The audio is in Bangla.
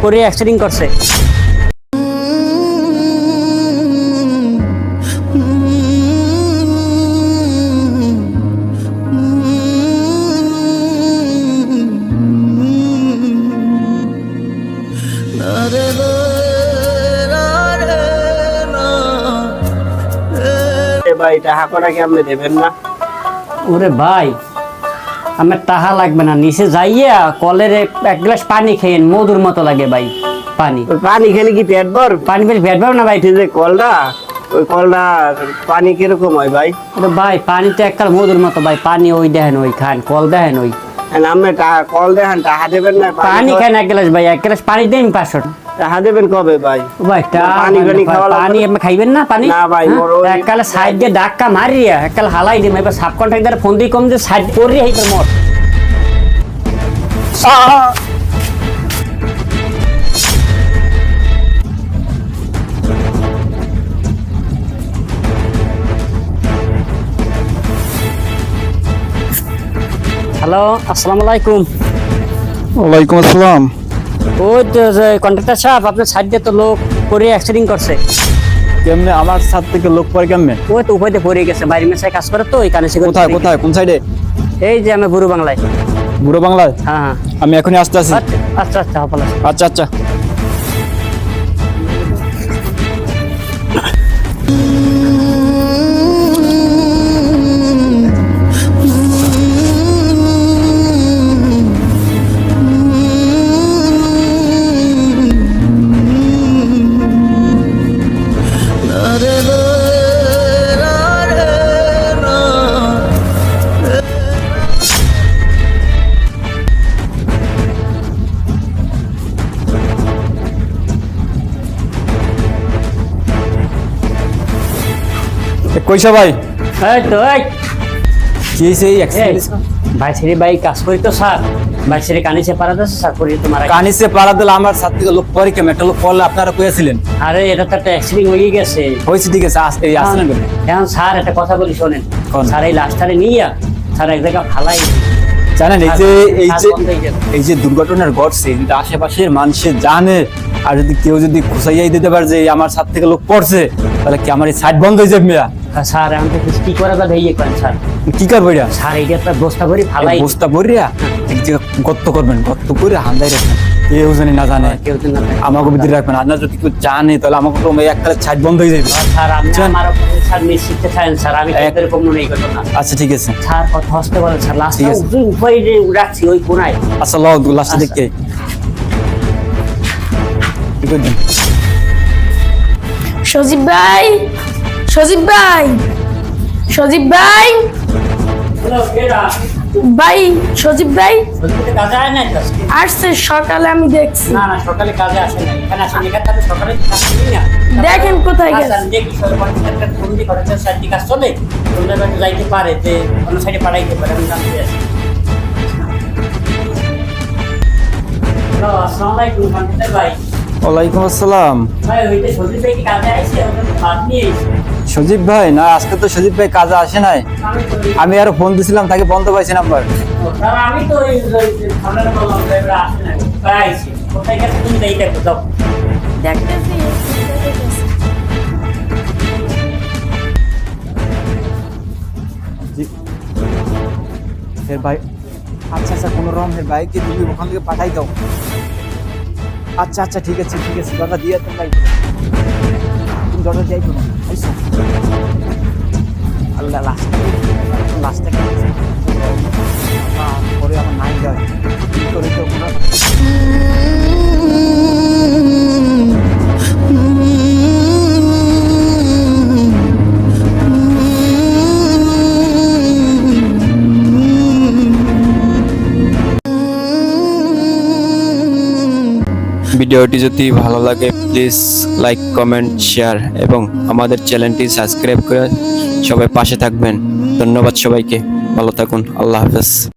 করে অ্যাক্সিডেন্ট করছে। ভাই টাকা করা কি আপনি দেবেন না? ওরে ভাই আমার টাকা লাগবে না, নিচে যাইয়া কলের এক গ্লাস পানি খেয়েন, মধুর মতো লাগে ভাই পানি। পানি খেলে কি পেট ভর? পানি পেলে পেট ভরবে না ভাই। যে কলটা, ওই কলটা পানি কিরকম হয় ভাই? ওরে ভাই পানি তো এককাল মধুর মতো ভাই, পানি ওই দেখেন ওই খান, কল দেখেন ওই। আপনি টাকা কল দেখেন, টাকা দেবেন না? পানি খান এক গ্লাস ভাই, এক গ্লাস পানি দেন 500 টাকা দেবেন কবে ভাই? ভাই পানি পানি আপনি খাইবেন না পানি? না ভাই, এককালে সাইড দিয়ে ধাক্কা মারিয়া এককাল হালাই দিম, এবার সাব কন্ট্রাক্টর ফোন দিয়ে কম যে সাইড করিয়া এইবার মর। হ্যালো, আসসালামু আলাইকুম। ওয়ালাইকুম আসসালাম। ওই তো কন্ট্রাক্টর সাহেব, আপনার সাইড দিয়ে তো লোক করে অ্যাক্সিডেন্ট করছে। কেমনে আমার সাথ থেকে লোক পরে কেমনে? ওই তো উপায়তে পড়ে গেছে, বাইরে মেসায় কাজ করে তো ওই কানে। কোথায় কোথায় কোন সাইডে? এই যে আমি বুড়ো বাংলায়। বুড়ো বাংলায়? হ্যাঁ হ্যাঁ। আমি এখনই আসতে আছি। আচ্ছা আচ্ছা ভালো। আচ্ছা আচ্ছা। কইসা ভাই? এই তো এই কি হইছে এই অ্যাক্সিডেন্ট? ভাই ছেড়ে ভাই কাজ করি তো স্যার, ভাই ছেড়ে কানিছে পারা যাচ্ছে স্যার, করি তোমার। কানিসে পাড়া দিলে আমার সাথ থেকে লোক পরে কেমনে? একটা লোক পড়লে আপনারা কইয়াছিলেন। আরে এটা তো একটা অ্যাক্সিডেন্ট হয়ে গেছে। হয়েছে ঠিক আছে, এই আসেন কেন? এখন স্যার একটা কথা বলি শোনেন। কোন? স্যার এই লাশটারে নিয়া স্যার এক জায়গায় ফালাই জানেন এই যে দুর্ঘটনার ঘটছে, যদি আশেপাশের মানুষের জানে আর যদি কেউ যদি খুঁচাইয়াই দিতে পারে যে আমার সাথ থেকে লোক পড়ছে, তাহলে কি আমার এই সাইড বন্ধ হয়ে যাবে? মিয়া স্যার এখন তো কি করা যাবে এই করেন স্যার। কি করবো এটা? স্যার এইটা একটা বস্তা ভরি ফালাই। বস্তা ভরিয়া এক জায়গায় গর্ত করবেন, গর্ত করে হান্দাই রাখবেন, কেউ জানি না জানে, কেউ তো না জানে। আমাকে ভিতরে রাখবেন। আর না যদি কেউ জানে তাহলে আমাকে তো একটা সাইড বন্ধ হয়ে যাবে। স্যার আপনি বুঝছেন? আমার উপরে স্যার নিশ্চিত চান স্যার, আমি এরকম মনে করি না। আচ্ছা ঠিক আছে স্যার কথা হস্তে বলেন স্যার, লাস্ট ঠিক আছে। উপরে রাখছি ওই কোনায়। আচ্ছা লও লাস্টে দেখে কি করবেন? সজীব ভাই, সজীব ভাই, সজীব ভাই, ভাই সজীব ভাই কাজে আয় না আজকে? আসছে সকালে, আমি দেখছি। না না সকালে কাজে আসে না, এখানে আসেন। এখানে তাহলে সকালে কাজ করি না। দেখেন কোথায় আচ্ছা, গেছে। আমি দেখি সবাই কন্ট্রাক্টর ফোন দিয়ে কন্ট্রাক্টর সাইড দিয়ে কাজ চলে, তোমরা একটু যাইতে পারে যে অন্য সাইডে পাঠাইতে পারে, আমি জানতে আছি। হ্যালো, আসসালামু আলাইকুম কন্ট্রাক্টর ভাই। ওয়ালাইকুম আসসালাম। ভাই ওইটা সজীব ভাই কি কাজে আইছে? ওটা বাদ নিয়ে আইছে। সজীব ভাই না, আজকে তো সজীব ভাই কাজে আসে নাই। আমি আরো ফোন দিছিলাম, তাকে বন্ধ পাইছি নাম্বার। আমি তো ওই সামনে বললাম যে এবার আসে না, কোথায় আইছে, কোথায় গেছে তুমি তাই দেখো যাও। দেখতেছি হের ভাই, আচ্ছা আচ্ছা কোনো রকম হের ভাইকে তুমি ওখান থেকে পাঠাই দাও। আচ্ছা আচ্ছা ঠিক আছে ঠিক আছে, দাদা দিয়ে দেন ভাই, তুমি দাদা যাই তো না আইসো। আল্লাহ লাস্টে পরে আমার নাই যায় কি করে তো কোনো ভিডিওটি যদি ভালো লাগে প্লিজ লাইক কমেন্ট শেয়ার এবং আমাদের চ্যানেলটি সাবস্ক্রাইব করে সবাই পাশে থাকবেন। ধন্যবাদ সবাইকে, ভালো থাকুন, আল্লাহ হাফেজ।